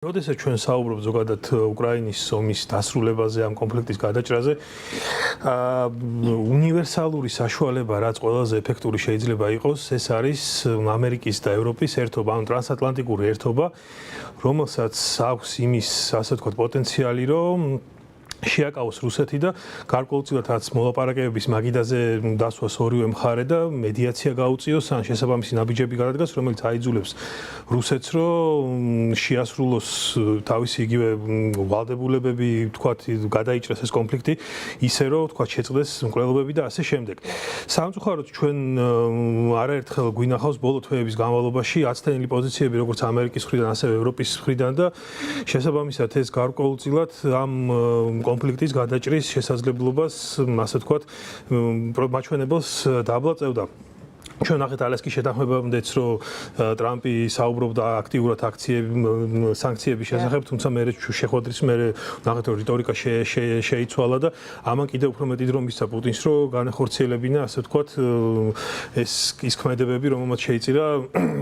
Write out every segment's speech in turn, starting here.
როდესაც ჩვენ საუბრობთ ზოგადად უკრაინის ომის დასრულებაზე, ამ კონფლიქტის გადაჭრაზე, უნივერსალური საშუალება, რაც ყველაზე ეფექტური შეიძლება იყოს, ეს არის ამერიკის და ევროპის ერთობა, ან ტრანსატლანტიკური ერთობა, რომელსაც აქვს იმის, ასე ვთქვათ, პოტენციალი, რომ შეაკავოს რუსეთი და გარკვეულწილად რაც მოლაპარაკებების მაგიდაზე დასვას ორივე მხარე და მედიაცია გაუწიოს ან შესაბამისი ნაბიჯები გადადგას, რომელიც აიძულებს რუსეთს, რომ შეასრულოს თავისი იგივე ვალდებულებები, ვთქვათ, გადაიჭრას ეს კონფლიქტი, ისე რომ ვთქვათ, შეწყდეს მკვლელობები და ასე შემდეგ. სამწუხაროდ ჩვენ არაერთხელ გვინახავს ბოლო თვეების განმავლობაში აცდენილი პოზიციები როგორც ამერიკის მხრიდან, ასევე ევროპის მხრიდან და შესაბამისად ეს გარკვეულწილად ამ კონფლიქტის გადაჭრის შესაძლებლობას, ასე ვთქვათ, მაჩვენებელს დააბლაწევდა. ჩვენ ნახეთ ალესკის შეთანხმებამდეც, რომ ტრამპი საუბრობდა აქტიურად სანქციების შესახებ, თუმცა მე შეხვედრის მერე ნახეთ, რომ რიტორიკა შეიცვალა და ამან კიდევ უფრო მეტი დრო მისცა პუტინს, რომ განახორციელებინა, ასე ვთქვათ, ის ქმედებები, რომელმაც შეიწირა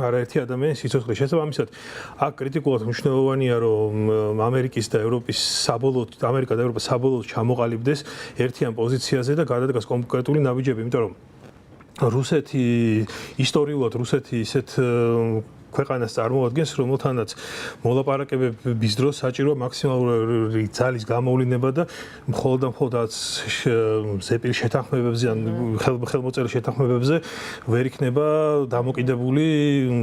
არაერთი ადამიანის სიცოცხლე. შესაბამისად, აქ კრიტიკულად მნიშვნელოვანია, რომ ამერიკა და ევროპა საბოლოოდ ჩამოყალიბდეს ერთიან პოზიციაზე და გადადგას კონკრეტული ნაბიჯები, იმიტომ რომ რუსეთი ისტორიულად ისეთ ქვეყანას წარმოადგენს, რომელთანაც მოლაპარაკებების დროს საჭიროა მაქსიმალური ძალის გამოვლინება და მხოლოდ ზეპირი შეთანხმებებზე ან ხელმოწერილ შეთანხმებებზე ვერ იქნება დამოკიდებული,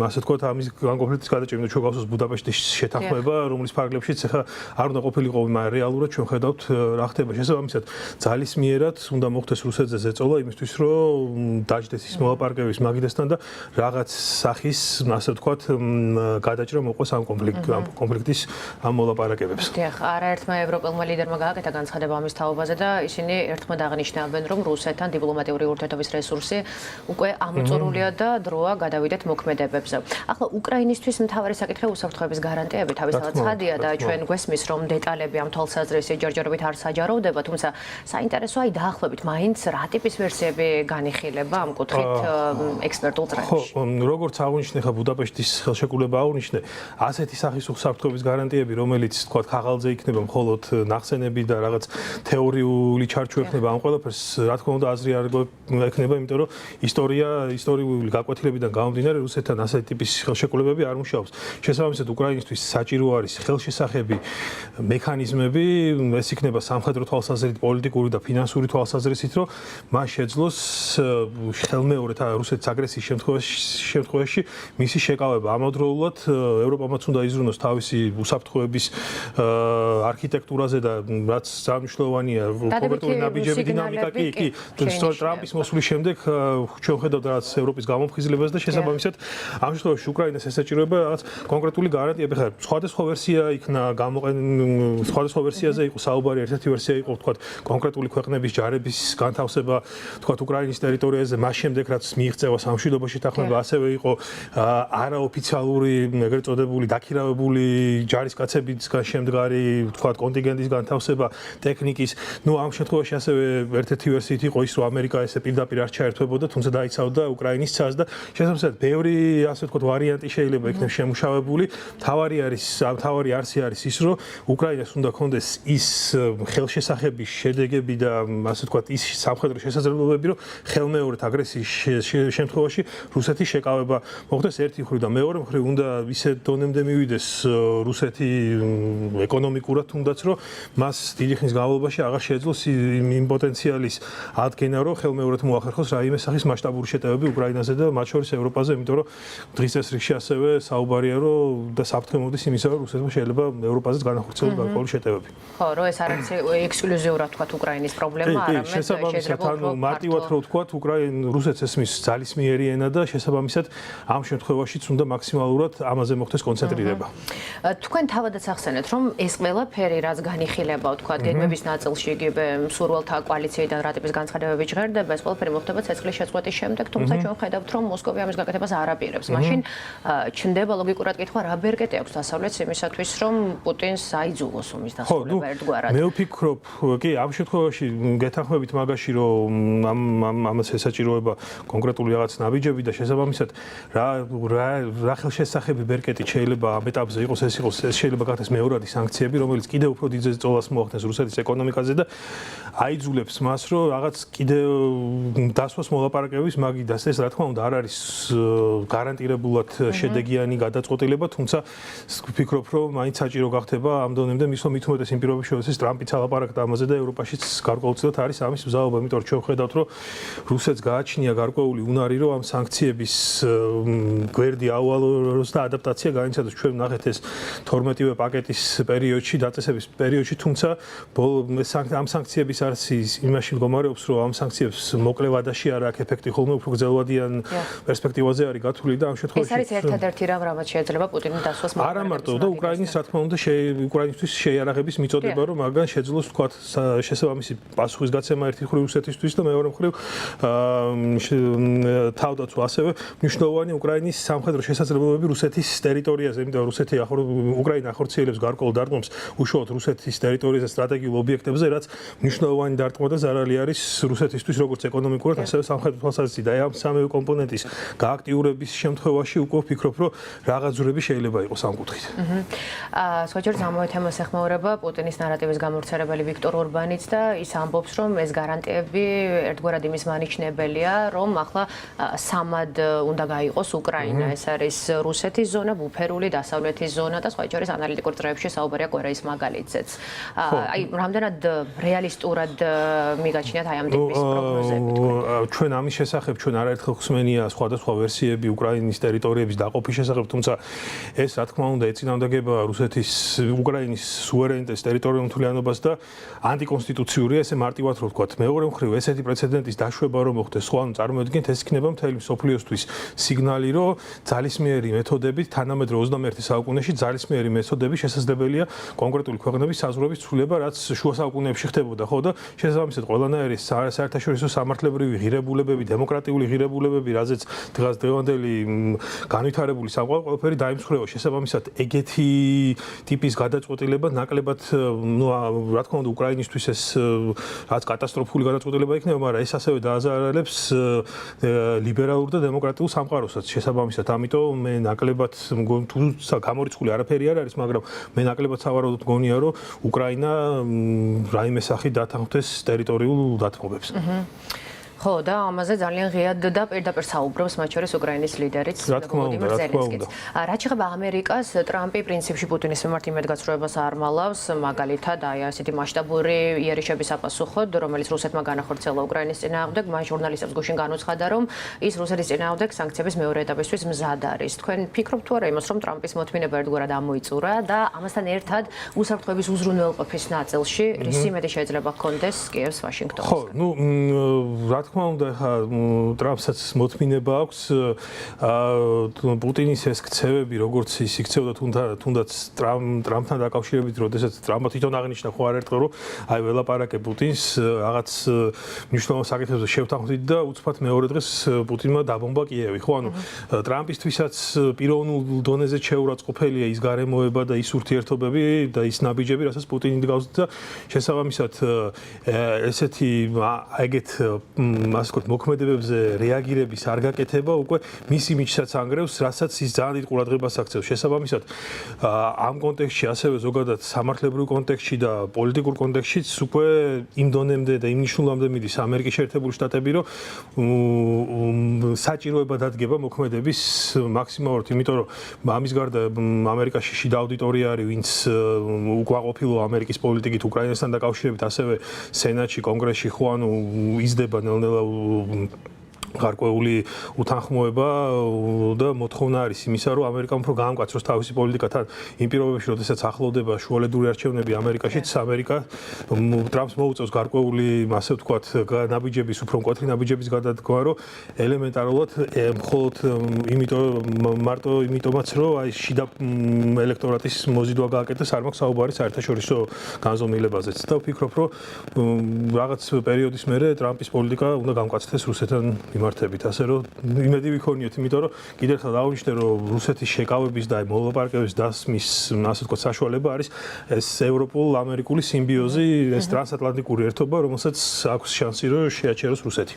ასე ვთქვათ, ამის კონფლიქტის გადაჭრა. ჩვენ გავსვას ბუდაპეშტის შეთანხმება, რომლის ფარგლებშიც ახლა არ უნდა ყოფილიყო, მაგრამ რეალურად ჩვენ ხედავთ რა ხდება. შესაბამისად, ძალის მიერად უნდა მოხდეს რუსეთზე ზეწოლა იმისთვის, რომ დაждდეს ის მოლაპარაკებების მაგიდასთან და რაღაც სახის, ასე ვთქვათ, გადაჭრა მოყოს ამ კონფლიქტის ამ მოლაპარაკებებს. დიახ, არაერთმა ევროპელმა ლიდერმა გააკეთა განცხადება ამის თაობაზე და ისინი ერთმანეთს აღნიშნავენ, რომ რუსეთთან დიპლომატიური ურთიერთობის რესურსი უკვე ამოწურულია და დროა გადავიდეთ მოქმედებებზე. ახლა უკრაინისთვის მთავარი საკითხი უსაფრთხოების გარანტიები თავისთავად ცხადია და ჩვენ გვესმის, რომ დეტალები ამ თვალსაზრისით ჯერჯერობით არ საჯაროვდება, თუმცა საინტერესოა დაახლოებით მაინც რა ტიპის ვერსიები განიხილება ამ კუთხით ექსპერტულ წრეებში. ხო, როგორც აღნიშნე ხა ბუდაპეშტის ხელშეკრულება აღნიშნე, ასეთი სახის უსაფრთხოების გარანტიები, რომელიც თქვათ ხაღალზე იქნება მხოლოდ ნახსენები და რაღაც თეორიული ჩარჩო ექნება ამ ყველაფერს, რა თქმა უნდა აზრი არ ექნება, იმიტომ რომ ისტორიული გაკვეთილებიდან გამომდინარე რუსეთთან ასეთი ტიპის ხელშეკრულებები არ მუშაობს. შესაბამისად, უკრაინისთვის საჭირო არის ხელშესახები მექანიზმები, ეს იქნება სამხედრო თვალსაზრისით, პოლიტიკური და ფინანსური თვალსაზრისით, რომ მას შეძლოს ხელმეორედ რუსეთის აგრესიის შემთხვევაში მისი შეკავება. ამავდროულად ევროპამაც უნდა იზრუნოს თავისი უსაფრთხოების არქიტექტურაზე და რაც მნიშვნელოვანია კონკრეტული ნაბიჯების დინამიკა კი სწორედ ტრამპის მოსვლის შემდეგ ჩვენ ხედავთ რაც ევროპის გამოფხიზლებას და შესაბამისად ამ შემთხვევაში უკრაინას ესაჭიროება რაღაც კონკრეტული გარანტიები. ხა სხვადასხვა ვერსია იქნა სხვადასხვა ვერსიაზე იყო საუბარი, ერთ-ერთი ვერსია იყო თქვათ კონკრეტული ქვეყნების ჯარების განთავსება თქვათ უკრაინის ტერიტორიაზე, მას შემდეგ რაც მიიღწევა სამშვიდობო შეთანხმება, ასევე იყო არაოფიციალური, ეგრეთ წოდებული დაქირავებული ჯარისკაცებისგან შემდგარი, ვთქვათ, კონტინგენტის განთავსება, ტექნიკის. ამ შემთხვევაში ასევე ერთ-ერთი ვერსიით იყო ის, რომ ამერიკა ესე პირდაპირ არ ჩაერთვებოდა, თუმცა დაიცავდა უკრაინის ცას და შესაბამისად, ბევრი, ასე ვთქვათ, ვარიანტი შეიძლება იქნებ შემუშავებული. თავარი არსი არის ის, რომ უკრაინას უნდა ჰქონდეს ის ხელშესახების შედეგები და, ასე ვთქვათ, ის სამხედრო შესაძლებლობები, რომ ხელმეორედ აგრესიის შემთხვევაში რუსეთის შეკავება მოხდეს ერთი მხრივ და მეორე მხრივ უნდა ისე დონემდე მივიდეს რუსეთი ეკონომიკურად თუნდაც, რომ მას დიდი ხნის განმავლობაში აღარ შეეძლოს იმ პოტენციალის ადგენა, რომ ხელმეორედ მოახერხოს რაიმე სახის მასშტაბური შეტევები უკრაინაზე და მათ შორის ევროპაზე, იმიტომ რომ დღის წესრიგში ასევე საუბარია, რომ და საფრთხე მოდის იმისა, რომ რუსეთმა შეიძლება ევროპაზეც განახორციელოს გარკვეული შეტევები. ხო, რომ ეს არ არის ექსკლუზიურად თქვათ უკრაინის პრობლემა, არამედ შესაბამისად, მარტივად რომ ვთქვათ, რუსეთს ესმის ძალისმიერი ენა და შესაბამისად ამ შემთხვევაშიც უნდა მაქსიმალურად ამაზე მოხდეს კონცენტრირება. თქვენ თავადაც ახსენეთ, რომ ეს ყველაფერი რაც განიხილება, თქვათ, გეგმების ნაწილში იგივე მსურველთა კოალიციიდან რა ტიპის განცხადებები ჟღერდება, ეს ყველაფერი მოხდება ცეცხლის შეწყვეტის შემდეგ, თუმცა ჩვენ ხედავთ, რომ მოსკოვი ამის გაკეთებას არ აპირებს. მაშინ ჩნდება ლოგიკურად კითხვა, რა ბერკეტი აქვს დასავლეთს იმისათვის, რომ პუტინს აიძულოს ომის დასრულება ერთგვარად. მე ვფიქრობ, კი, ამ შემთხვევაში გეთანხმებით მაგაში, რომ ამას ესაჭიროება კონკრეტული რაღაც ნაბიჯები და შესაბამისად რა რა ხელშესახები ბერკეტით შეიძლება ამ ეტაპზე იყოს ეს შეიძლება გახდეს მეორადი სანქციები, რომელიც კიდევ უფრო დიდ ზეწოლას მოახდენს რუსეთის ეკონომიკაზე და აიძულებს მას, რომ რაღაც კიდევ დასვას მოლაპარაკებების მაგიდას. ეს რა თქმა უნდა არ არის გარანტირებულად შედეგიანი გადაწყვეტილება, თუმცა ვფიქრობ, რომ მაინც საჭირო გახდება ამ დონემდე მისვლა მით უმეტეს იმ პირობებში, როდესაც ტრამპიც ალაპარაკდა ამაზე და ევროპაშიც გარკვეულწილად არის ამის მზაობა, იმიტომ რომ ჩვენ ვხედავთ, რომ რუსეთს გააჩნია გარკვეული უნარი, რომ ამ სანქციების გვერდი აუვალოს და ადაპტაცია განიცადოს. ჩვენ ვნახეთ ეს 12-ვე პაკეტის პერიოდში, დაწესების პერიოდში, თუმცა ამ სანქციების არსის იმაში მდგომარეობს, რომ ამ სანქციებს მოკლე ვადაში არ აქვს ეფექტი, ხოლმე უფრო გრძელვადიან პერსპექტივაზე არის გათვლილი და ამ შემთხვევაში ეს არის ერთადერთი რამ, რამაც შეიძლება პუტინი დასვას მოყოლებს. არა მარტო და უკრაინის რა თქმა უნდა უკრაინისთვის შეიარაღების მიწოდება, რომ მაგან შეძლოს თქვა შესაბამისი პასუხისგაცემა ერთი მხრივ რუსეთისთვის და მეორე მხრივ თავდაცვა ასევე მნიშვნელოვანი უკრაინის სამხედრო შესაძლებლობები რუსეთის ტერიტორიაზე, იმიტომ რომ უკრაინა ახორციელებს გარკვეულ დარტყმებს უშუალოდ რუსეთის ტერიტორიაზე სტრატეგიულ ობიექტებზე, რაც მნიშვნელოვანი დარტყმა და ზარალი არის რუსეთისთვის როგორც ეკონომიკურად, ასევე სამხედრო თვალსაზრისით. და ამ სამივე კომპონენტის გააქტიურების შემთხვევაში უკვე ვფიქრობ, რომ რაღაც ძვრები შეიძლება იყოს ამ კუთხით. სხვაჯერ ამავე თემას ეხმაურება პუტინის ნარატივის გამავრცელებელი ვიქტორ ორბანიც და ის ამბობს, რომ ეს გარანტიები ერთგვარად იმის მანიშნებელია, რომ ახლა სამად უნდა გაიყოს უკრაინა. ეს არის რუსეთის ზონა, ბუფერული დასავლეთის ზონა და სხვაჯერ ანალიტიკურ წრეებში საუბარია კორეის მაგალითზეც. აი, რამდენად რეალისტურად მიგაჩნიათ აი ამ ტიპის პროგნოზები? ჩვენ ამის შესახებ ჩვენ არაერთხელ ხსმენია სხვადასხვა ვერსიები უკრაინის ტერიტორიების დაყოფის შესახებ, თუმცა ეს რა თქმა უნდა ეწინააღმდეგება რუსეთის უკრაინის სუვერენიტეტს, ტერიტორიულ მთლიანობას და ანტიკონსტიტუციურია, ესე მარტივად რო ვთქვათ. მეორე მხრივ ესეთი პრეცედენტის დაშვება რომ მოხდეს, სხვა ანუ წარმოედგინეთ, ეს იქნება მთელი მსოფლიოსთვის სიგნალი, რომ ძალისმიერი მეთოდებით თანამედროვე 21 საუკუნეში ძალისმიერი მეთოდები შესაძლებელია კონკრეტული ქვეყნების საზღვრების ცვლილება, რაც შუა საუკუნეებში ხდებოდა, ხო და შესაბამისად ყველანაირი საერთაშორისო სამართლებრივი ღირებულებები, დემოკრატიული ღირებულებები, რაზეც დღევანდელი განვითარებული სამყარო ყველაფერი დაიმსხვრევა. შესაბამისად ეგეთი ტიპის გადაწყვეტილება ნაკლებად, რა თქმა უნდა, უკრაინისთვის ეს რაც კატასტროფული გადაწყვეტილება იქნება, მაგრამ ეს ასევე დააზარალებს ლიბერალურ და დემოკრატიულ სამყაროსაც. შესაბამისად, ამიტომ მე ნაკლებად თუმცა გამორიცხული არაფერი არ არის, მაგრამ მე ნაკლებად სავარაუდოდ მგონია, რომ უკრაინა რაიმე სახით დათანხმდეს ტერიტორიულ დათმობებს. ხო და ამაზე ძალიან ღიად და პირდაპირ საუბრობს მათ შორის უკრაინის ლიდერიც ვლადიმირ ზელენსკიც. რაც შეეხება ამერიკას, ტრამპი პრინციპში პუტინის მიმართ იმედგაცრუებას არ მალავს, მაგალითად, აი ასეთი მასშტაბური იერიშების აპასუხოდ, რომელიც რუსეთმა განახორციელა უკრაინის წინააღმდეგ, მან ჟურნალისტებს გუშინ განუცხადა, რომ ის რუსეთის წინააღმდეგ სანქციების მეორე ეტაპისთვის მზად არის. თქვენ ფიქრობთ თუ არა იმას, რომ ტრამპის მოთმინება ერთგვარად ამოიწურა და ამასთან ერთად უსაფრთხოების უზრუნველყოფის ნაწილში რისი მეტი შეიძლება ჰქონდეს კიევს ვაშინგტონს? ხო, რა თქმა უნდა, ტრამპსაც მოთმინება აქვს პუტინის ეს ქცევები, როგორც ის იქცევდა თუნდაც ტრამპთან დაკავშირებით, როდესაც ტრამპმა თვითონ აღნიშნა ხო არ ერთხელ, რომ აი ველაპარაკე პუტინს რაღაც მნიშვნელოვან საკითხებზე შევთანხმდით და უცბად მეორე დღეს პუტინმა დაბომბა კიევი. ხო, ანუ ტრამპისთვისაც პიროვნულ დონეზე შეურაცხყოფელია ის გარემოება და ის ურთიერთობები და ის ნაბიჯები, რასაც პუტინი დგავს და შესაბამისად ესეთი ეგეთ ასე ვთქვათ, მოქმედებებზე რეაგირების არ გაკეთება უკვე მის იმიჯსაც ანგრევს, რასაც ის ძალიან დიდ ყურადღებას აქცევს. შესაბამისად, ამ კონტექსტში ასევე ზოგადად სამართლებრივ კონტექსტში და პოლიტიკურ კონტექსტშიც უკვე იმ დონემდე და იმ ნიშნულამდე მიდის ამერიკის შეერთებული შტატები, რომ საჭიროება დადგება მოქმედების მაქსიმალურად, იმიტომ რომ ამის გარდა ამერიკაში შიდა აუდიტორია არის, ვინც უკმაყოფილო ამერიკის პოლიტიკით უკრაინასთან დაკავშირებით, ასევე სენატში, კონგრესში ხო ანუ იზრდება ნელ-ნელა გარკვეული უთანხმოება და მოთხოვნა არის იმისა, რომ ამერიკამ უფრო გაამკაცროს თავისი პოლიტიკა თან იმ პირობებში, როდესაც ახლოვდება შუალედური არჩევნები ამერიკაშიც, ამერიკა ტრამპს მოუწევს გარკვეული, ასე ვთქვათ, ნაბიჯების, უფრო მკვეთრი ნაბიჯების გადადგმა, რომ ელემენტარულად მხოლოდ მარტო იმიტომაც, რომ აი შიდა ელექტორატის მოზიდვა გააკეთეს, არ მაქვს საუბარი საერთაშორისო განზომილებაზეც და ვფიქრობ, რომ რაღაც პერიოდის მერე ტრამპის პოლიტიკა უნდა გამკაცდეს რუსეთთან მიმართებით, ასე რომ იმედი ვიქონიოთ, იმიტომ რომ კიდევ ერთხელ დავუნიშნე, რომ რუსეთის შეკავების და მოლაპარაკების დასმის, ასე ვთქვათ, საშუალება არის ეს ევროპულ-ამერიკული სიმბიოზი, ეს ტრანსატლანტიკური ერთობა, რომელსაც აქვს შანსი, რომ შეაჩეროს რუსეთი.